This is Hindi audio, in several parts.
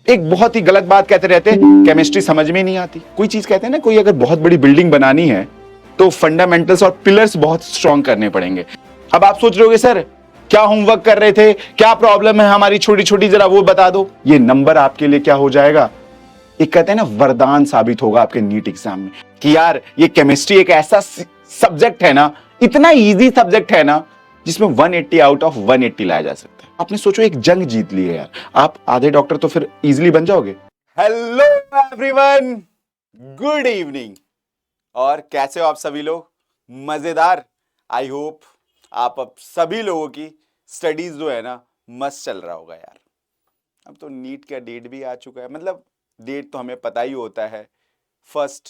एक बहुत ही गलत बात कहते रहते हैं, केमिस्ट्री समझ में नहीं आती। कोई चीज कहते हैं ना, कोई अगर बहुत बड़ी बिल्डिंग बनानी है तो फंडामेंटल्स और पिलर्स बहुत स्ट्रॉन्ग करने पड़ेंगे। अब आप सोच रहे होगे सर क्या होमवर्क कर रहे थे, क्या प्रॉब्लम है हमारी छोटी छोटी, जरा वो बता दो। ये नंबर आपके लिए क्या हो जाएगा, एक कहते हैं ना वरदान साबित होगा आपके नीट एग्जाम में कि यार ये केमिस्ट्री एक ऐसा सब्जेक्ट है ना, इतना इजी सब्जेक्ट है ना, जिसमें 180 आउट ऑफ 180 लाया जा सकता है। आपने सोचो एक जंग जीत ली है यार, आप आधे डॉक्टर तो फिर इजीली बन जाओगे। Hello everyone, good evening. और कैसे हो आप सभी लोग? मजेदार। आई होप आप अब सभी लोगों की स्टडीज जो है ना मस्त चल रहा होगा यार। अब तो नीट का डेट भी आ चुका है, मतलब डेट तो हमें पता ही होता है, फर्स्ट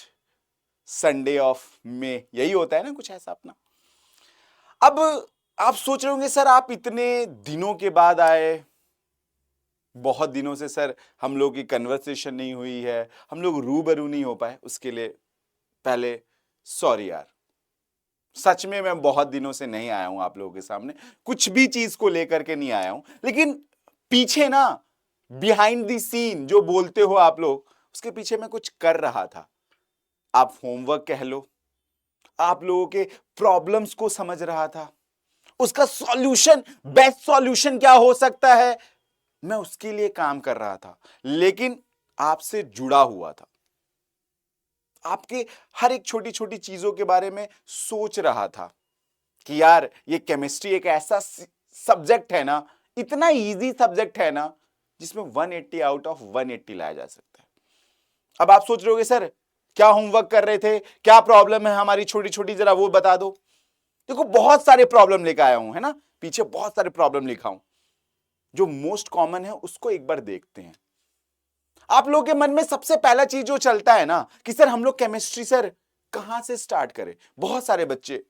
संडे ऑफ मे, यही होता है ना कुछ ऐसा अपना। अब आप सोच रहे होंगे सर आप इतने दिनों के बाद आए, बहुत दिनों से सर हम लोग की कन्वर्सेशन नहीं हुई है, हम लोग रूबरू नहीं हो पाए, उसके लिए पहले सॉरी यार। सच में मैं बहुत दिनों से नहीं आया हूं आप लोगों के सामने, कुछ भी चीज को लेकर के नहीं आया हूं, लेकिन पीछे ना बिहाइंड द सीन जो बोलते हो आप लोग, उसके पीछे मैं कुछ कर रहा था। आप होमवर्क कह लो, आप लोगों के प्रॉब्लम्स को समझ रहा था, उसका सॉल्यूशन, बेस्ट सॉल्यूशन क्या हो सकता है, मैं उसके लिए काम कर रहा था, लेकिन आपसे जुड़ा हुआ था, आपके हर एक छोटी छोटी चीजों के बारे में सोच रहा था कि यार ये केमिस्ट्री एक ऐसा सब्जेक्ट है ना, इतना इजी सब्जेक्ट है ना, जिसमें 180 आउट ऑफ 180 लाया जा सकता है। अब आप सोच रहे होगे सर क्या होमवर्क कर रहे थे, क्या प्रॉब्लम है हमारी छोटी छोटी, जरा वो बता दो। देखो बहुत सारे प्रॉब्लम लेकर आया हूं, है ना, पीछे बहुत सारे प्रॉब्लम लिखा हूं। जो मोस्ट कॉमन है उसको एक बार देखते हैं। आप लोगों के मन में सबसे पहला चीज जो चलता है ना कि सर हम लोग केमिस्ट्री सर कहां से स्टार्ट करें। बहुत सारे बच्चे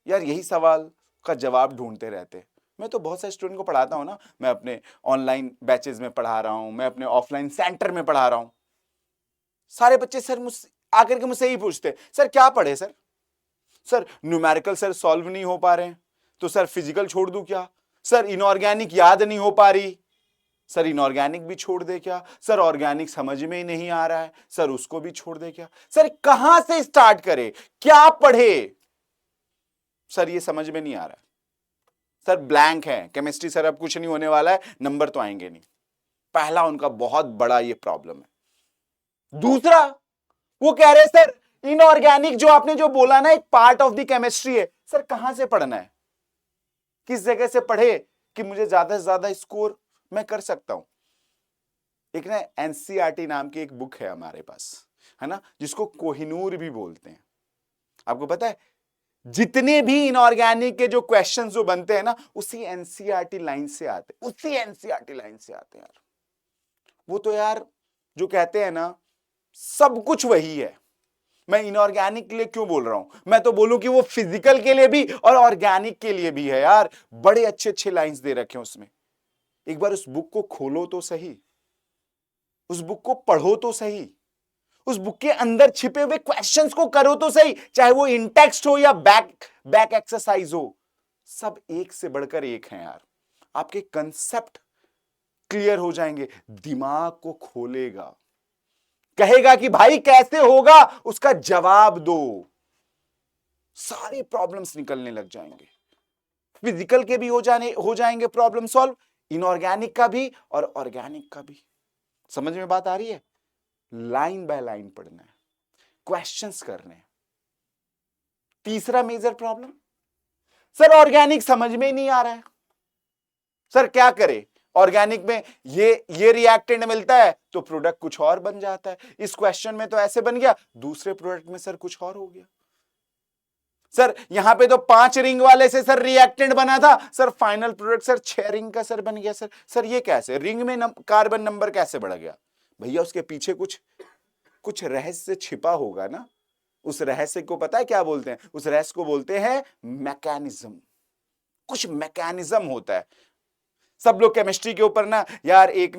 यार यही सवाल का जवाब ढूंढते रहते हैं। मैं तो बहुत सारे स्टूडेंट को पढ़ाता हूं ना, मैं अपने ऑनलाइन बैचेस में पढ़ा रहा हूं, मैं अपने ऑफलाइन सेंटर में पढ़ा रहा हूं। सारे बच्चे सर मुझसे आकर के मुझसे ही पूछते हैं सर क्या पढ़े sir, sir numerical sir solve नहीं हो पा रहे हैं तो सर फिजिकल छोड़ दूं क्या, सर इनऑर्गेनिक याद नहीं हो पा रही, सर इनऑर्गेनिक भी छोड़ दे क्या, सर ऑर्गेनिक समझ में ही नहीं आ रहा है, सर उसको भी छोड़ दे क्या, सर कहां से स्टार्ट करे, क्या पढ़े, सर ये समझ में नहीं आ रहा है, सर ब्लैंक है केमिस्ट्री, सर अब कुछ नहीं होने वाला है, नंबर तो आएंगे नहीं। पहला उनका बहुत बड़ा ये प्रॉब्लम है। दूसरा वो कह रहे सर इनऑर्गेनिक जो आपने जो बोला ना एक पार्ट ऑफ द केमिस्ट्री है, सर कहां से पढ़ना है, किस जगह से पढ़े कि मुझे ज्यादा से ज्यादा स्कोर मैं कर सकता हूं। एक ना एनसीईआरटी नाम की एक बुक है हमारे पास, है ना, जिसको कोहिनूर भी बोलते हैं। आपको पता है जितने भी इनऑर्गेनिक के जो क्वेश्चंस जो बनते हैं ना उसी एनसीईआरटी लाइन से आते हैं, उसी एनसीईआरटी लाइन से आते हैं यार। वो तो यार जो कहते हैं ना सब कुछ वही है। मैं इनऑर्गेनिक के लिए क्यों बोल रहा हूं, मैं तो बोलूं कि वो फिजिकल के लिए भी और ऑर्गेनिक के लिए भी है यार। बड़े अच्छे अच्छे लाइंस दे रखे हैं उसमें। एक बार उस बुक को खोलो तो सही, उस बुक को पढ़ो तो सही, उस बुक के अंदर छिपे हुए क्वेश्चंस को करो तो सही, चाहे वो इन टेक्स्ट हो या बैक एक्सरसाइज हो, सब एक से बढ़कर एक हैं यार। आपके कंसेप्ट क्लियर हो जाएंगे, दिमाग को खोलेगा, कहेगा कि भाई कैसे होगा, उसका जवाब दो, सारे प्रॉब्लम्स निकलने लग जाएंगे। फिजिकल के भी हो जाएंगे प्रॉब्लम सॉल्व, इनऑर्गेनिक का भी और ऑर्गेनिक का भी। समझ में बात आ रही है? लाइन बाय लाइन पढ़ना है, क्वेश्चंस करने हैं। तीसरा मेजर प्रॉब्लम, सर ऑर्गेनिक समझ में ही नहीं आ रहा है, सर क्या करे, ऑर्गेनिक में ये रिएक्टेंट मिलता है तो प्रोडक्ट कुछ और बन जाता है, इस क्वेश्चन में तो ऐसे बन गया, दूसरे प्रोडक्ट में सर कुछ और हो गया। सर यहां पे तो 5 रिंग वाले से सर रिएक्टेंट बना था, sir final product sir 6 ring का सर बन गया। सर ये कैसे, रिंग में कार्बन नंबर कैसे बढ़ गया? भैया उसके पीछे कुछ रहस्य छिपा होगा ना। उस रहस्य को पता है क्या बोलते हैं? उस रहस्य को बोलते हैं मैकेनिज्म। कुछ मैकेनिज्म होता है। सब लोग केमिस्ट्री के ऊपर ना यार एक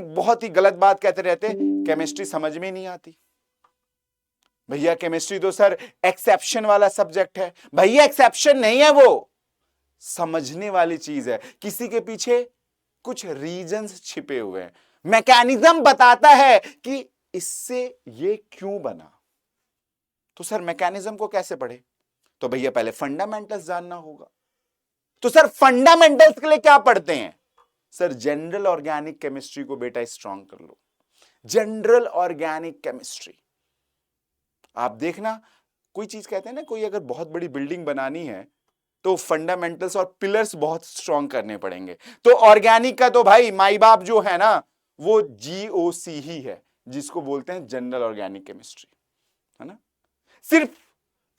बहुत ही गलत बात कहते रहते हैं, केमिस्ट्री समझ में नहीं आती। भैया केमिस्ट्री तो सर एक्सेप्शन वाला सब्जेक्ट है। भैया एक्सेप्शन नहीं है, वो समझने वाली चीज है। किसी के पीछे कुछ रीजंस छिपे हुए हैं। मैकेनिज्म बताता है कि इससे ये क्यों बना। तो सर मैकेनिज्म को कैसे पढ़े? तो भैया पहले फंडामेंटल्स जानना होगा। तो सर फंडामेंटल्स के लिए क्या पढ़ते हैं? सर जनरल ऑर्गेनिक केमिस्ट्री को बेटा स्ट्रांग कर लो। जनरल ऑर्गेनिक केमिस्ट्री आप देखना, कोई चीज कहते हैं ना, कोई अगर बहुत बड़ी बिल्डिंग बनानी है तो फंडामेंटल्स और पिलर्स बहुत स्ट्रांग करने पड़ेंगे। तो ऑर्गेनिक का तो भाई माई बाप जो है ना वो जीओसी ही है, जिसको बोलते हैं जनरल ऑर्गेनिक केमिस्ट्री, है ना। सिर्फ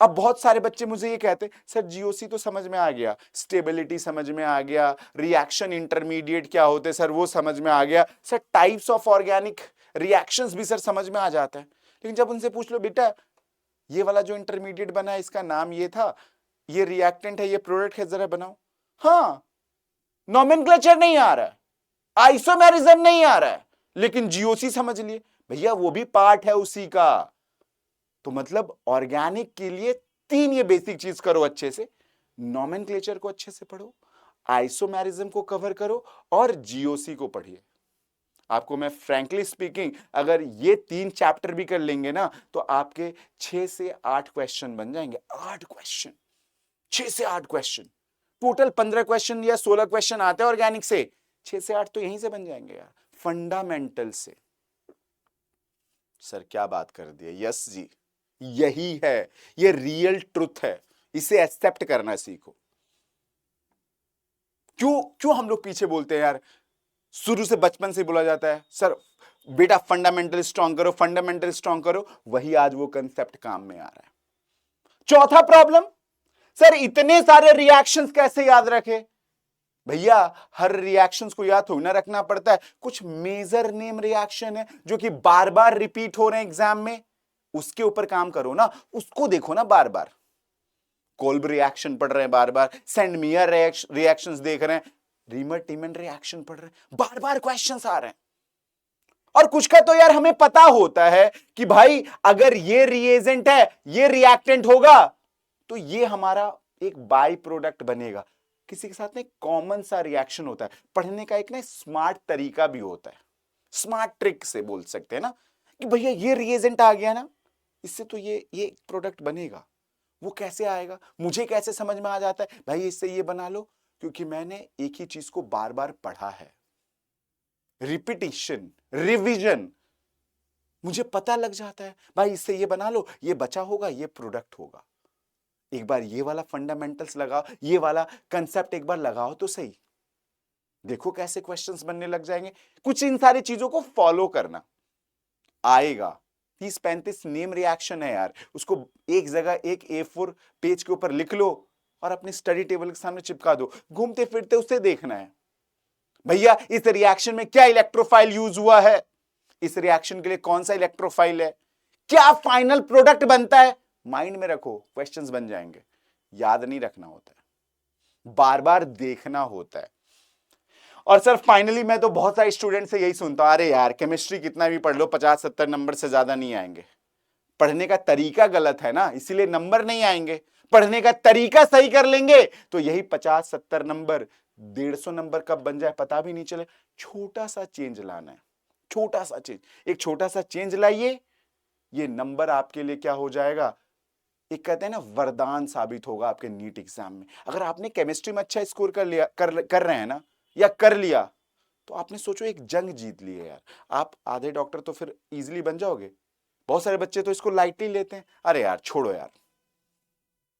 अब बहुत सारे बच्चे मुझे ये कहते हैं सर जीओसी तो समझ में आ गया, स्टेबिलिटी समझ में आ गया, रिएक्शन इंटरमीडिएट क्या होते हैं सर वो समझ में आ गया, sir types of organic reactions भी सर समझ में आ जाता है। लेकिन जब उनसे पूछ लो बेटा ये वाला जो इंटरमीडिएट बना है इसका नाम ये था, ये रिएक्टेंट है, ये प्रोडक्ट है, जरा बनाओ। हाँ, नोमेनक्लेचर नहीं आ रहा है, आइसोमेरिज्म नहीं आ रहा है, लेकिन जीओसी समझ लिए भैया, वो भी पार्ट है उसी का। तो मतलब ऑर्गेनिक के लिए तीन ये बेसिक चीज करो अच्छे से, नोमेनक्लेचर को अच्छे से पढ़ो, आइसोमेरिज्म को कवर करो और जीओसी को पढ़िए। आपको मैं फ्रैंकली स्पीकिंग अगर ये तीन चैप्टर भी कर लेंगे ना तो आपके 6 से 8 क्वेश्चन बन जाएंगे। 8 क्वेश्चन, 6 से 8 क्वेश्चन, टोटल 15 क्वेश्चन या 16 क्वेश्चन आते हैं ऑर्गेनिक से, 6 से 8 तो यहीं से बन जाएंगे यार, फंडामेंटल से। सर क्या बात कर दी, यस जी यही है, ये रियल ट्रुथ है, इसे एक्सेप्ट करना सीखो। क्यों हम लोग पीछे बोलते हैं यार, शुरू से बचपन से बोला जाता है सर बेटा फंडामेंटल स्ट्रांग करो, फंडामेंटल स्ट्रांग करो, वही आज वो कंसेप्ट काम में आ रहा है। चौथा प्रॉब्लम, सर इतने सारे रिएक्शंस कैसे याद रखे? भैया हर रिएक्शंस को याद थोड़ी ना रखना पड़ता है, कुछ मेजर नेम रिएक्शन है जो कि बार बार रिपीट हो रहे हैं एग्जाम में, उसके ऊपर काम करो ना, उसको देखो ना बार बार। कोल्ब रिएक्शन पढ़ रहे हैं बार बार, सेंड मियर रिएक्शंस देख रहे हैं, रीमर टीमन रिएक्शन पढ़ रहे हैं, बार बार क्वेश्चंस आ रहे हैं। और कुछ का तो यार हमें पता होता है कि भाई अगर ये रिएजेंट है, ये रिएक्टेंट होगा तो ये हमारा एक बाई प्रोडक्ट बनेगा। किसी के साथ में कॉमन सा रिएक्शन होता है। पढ़ने का एक ना स्मार्ट तरीका भी होता है, स्मार्ट ट्रिक से बोल सकते हैं ना कि भैया ये रिएजेंट आ गया ना, इससे तो ये प्रोडक्ट बनेगा। वो कैसे आएगा, मुझे कैसे समझ में आ जाता है? भाई इससे ये बना लो, क्योंकि मैंने एक ही चीज को बार बार पढ़ा है। रिपीटिशन, रिवीजन, मुझे पता लग जाता है भाई इससे ये बना लो, ये बचा होगा, ये प्रोडक्ट होगा। एक बार ये वाला फंडामेंटल्स लगाओ, ये वाला कंसेप्ट एक बार लगाओ तो सही, देखो कैसे क्वेश्चंस बनने लग जाएंगे। कुछ इन सारी चीजों को फॉलो करना, आएगा। 30-35 नेम रिएक्शन है यार, उसको एक जगह एक A4 पेज के ऊपर लिख लो और अपने स्टडी टेबल के सामने चिपका दो, घूमते फिरते उसे देखना है। भैया इस रिएक्शन में क्या इलेक्ट्रोफाइल यूज हुआ है, इस रिएक्शन के लिए कौन सा इलेक्ट्रोफाइल है, क्या फाइनल प्रोडक्ट बनता है, माइंड में रखो, क्वेश्चंस बन जाएंगे। याद नहीं रखना होता है, बार बार देखना होता है। और सर फाइनली मैं तो बहुत सारे स्टूडेंट से यही सुनता हूं, अरे यार केमिस्ट्री कितना भी पढ़ लो 50-70 नंबर से ज्यादा नहीं आएंगे। पढ़ने का तरीका गलत है ना, इसीलिए नंबर नहीं आएंगे। पढ़ने का तरीका सही कर लेंगे तो यही 50-70 नंबर 150 नंबर कब बन जाए पता भी नहीं चले। छोटा सा चेंज लाना है, छोटा सा चेंज, एक छोटा सा चेंज लाइए, ये नंबर आपके लिए क्या हो जाएगा, एक कहते हैं ना वरदान साबित होगा आपके नीट एग्जाम में। अगर आपने केमिस्ट्री में अच्छा स्कोर कर लिया, कर रहे हैं ना, या कर लिया, तो आपने सोचो एक जंग जीत ली है यार। आप आधे डॉक्टर तो फिर इजीली बन जाओगे। बहुत सारे बच्चे तो इसको लाइटली लेते हैं, अरे यार छोड़ो यार,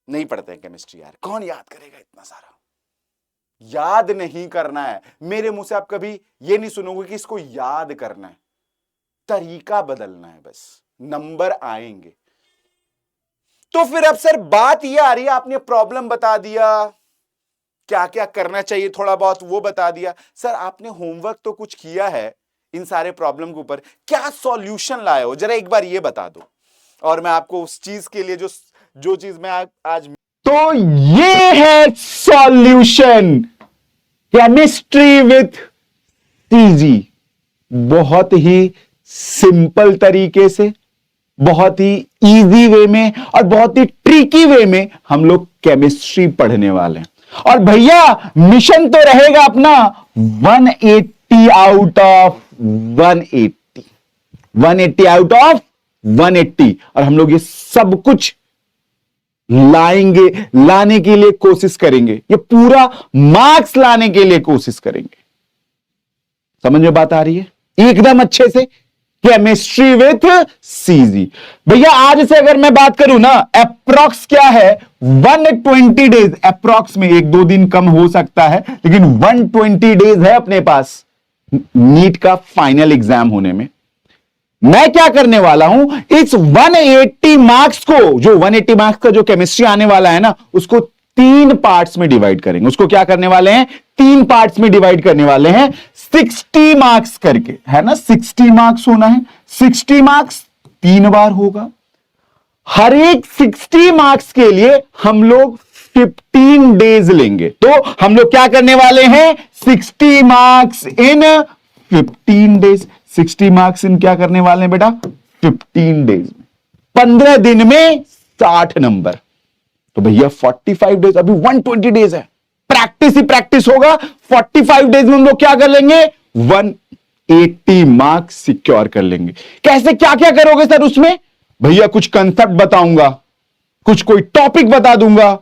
नहीं पढ़ते हैं केमिस्ट्री यार, कौन याद करेगा इतना सारा। याद नहीं करना है, मेरे मुंह से आप कभी ये नहीं सुनोगे कि इसको याद करना है, तरीका बदलना है, बस नंबर आएंगे। तो फिर अब सर बात ये आ रही है, आपने प्रॉब्लम बता दिया, क्या क्या करना चाहिए थोड़ा बहुत वो बता दिया, सर आपने होमवर्क तो कुछ किया है इन सारे प्रॉब्लम के ऊपर, क्या सॉल्यूशन लाए हो जरा एक बार ये बता दो, और मैं आपको उस चीज के लिए जो चीज मैं आज तो ये है सॉल्यूशन, केमिस्ट्री विथ सीजी। बहुत ही सिंपल तरीके से, बहुत ही इजी वे में और बहुत ही ट्रिकी वे में हम लोग केमिस्ट्री पढ़ने वाले हैं। और भैया मिशन तो रहेगा अपना 180 आउट ऑफ 180, 180 आउट ऑफ 180, और हम लोग ये सब कुछ लाने के लिए कोशिश करेंगे, ये पूरा मार्क्स लाने के लिए कोशिश करेंगे। समझ में बात आ रही है? एकदम अच्छे से। Chemistry with CG. भैया आज से अगर मैं बात करूं ना, अप्रॉक्स क्या है, 120 डेज, अप्रॉक्स में 1-2 दिन कम हो सकता है, लेकिन 120 डेज है अपने पास नीट का फाइनल एग्जाम होने में। मैं क्या करने वाला हूं, इस 180 मार्क्स को, जो 180 मार्क्स का जो केमिस्ट्री आने वाला है ना, उसको 3 पार्ट्स में डिवाइड करेंगे। उसको क्या करने वाले हैं, 3 पार्ट्स में डिवाइड करने वाले हैं, 60 मार्क्स करके, है ना, 60 मार्क्स होना है। 60 मार्क्स 3 बार होगा। हर एक 60 मार्क्स के लिए हम लोग 15 डेज लेंगे। तो हम लोग क्या करने वाले हैं, 60 marks in 15 days. 60 marks in क्या करने वाले हैं बेटा, 15 डेज में, 15 दिन में 60 नंबर। तो भैया 45 डेज, अभी 120 डेज है, प्रैक्टिस ही प्रैक्टिस होगा। 45 डेज में हम लोग क्या कर लेंगे, 180 मार्क्स सिक्योर कर लेंगे। कैसे, क्या क्या करोगे सर उसमें? भैया कुछ कंसेप्ट बताऊंगा, कुछ कोई टॉपिक बता दूंगा,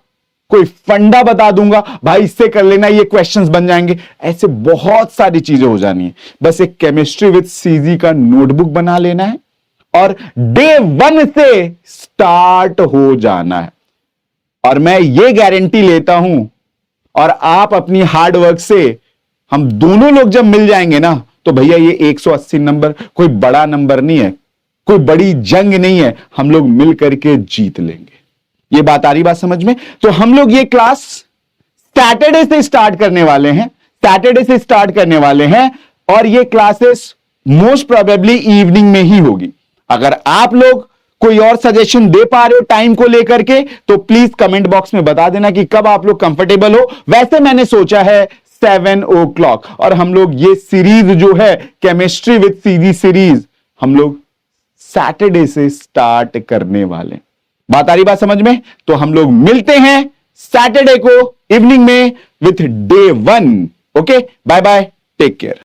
कोई फंडा बता दूंगा, भाई इससे कर लेना, ये क्वेश्चंस बन जाएंगे। ऐसे बहुत सारी चीजें हो जानी है। बस एक केमिस्ट्री विद सीजी का नोटबुक बना लेना है और डे 1 से स्टार्ट हो जाना है। और मैं ये गारंटी लेता हूं, और आप अपनी हार्ड वर्क से, हम दोनों लोग जब मिल जाएंगे ना, तो भैया ये 180 नंबर कोई बड़ा नंबर नहीं है, कोई बड़ी जंग नहीं है, हम लोग मिल करके जीत लेंगे। ये बात आ रही, बात समझ में? तो हम लोग ये क्लास सैटरडे से स्टार्ट करने वाले हैं, सैटरडे से स्टार्ट करने वाले हैं, और ये क्लासेस मोस्ट प्रोबेबली इवनिंग में ही होगी। अगर आप लोग कोई और सजेशन दे पा रहे हो टाइम को लेकर के, तो प्लीज कमेंट बॉक्स में बता देना कि कब आप लोग कंफर्टेबल हो। वैसे मैंने सोचा है 7 o'clock, और हम लोग ये सीरीज जो है केमिस्ट्री विद सीजी सीरीज, हम लोग सैटरडे से स्टार्ट करने वाले। बात आ रही, बात समझ में? तो हम लोग मिलते हैं सैटरडे को इवनिंग में with day 1। Okay, bye bye, take care.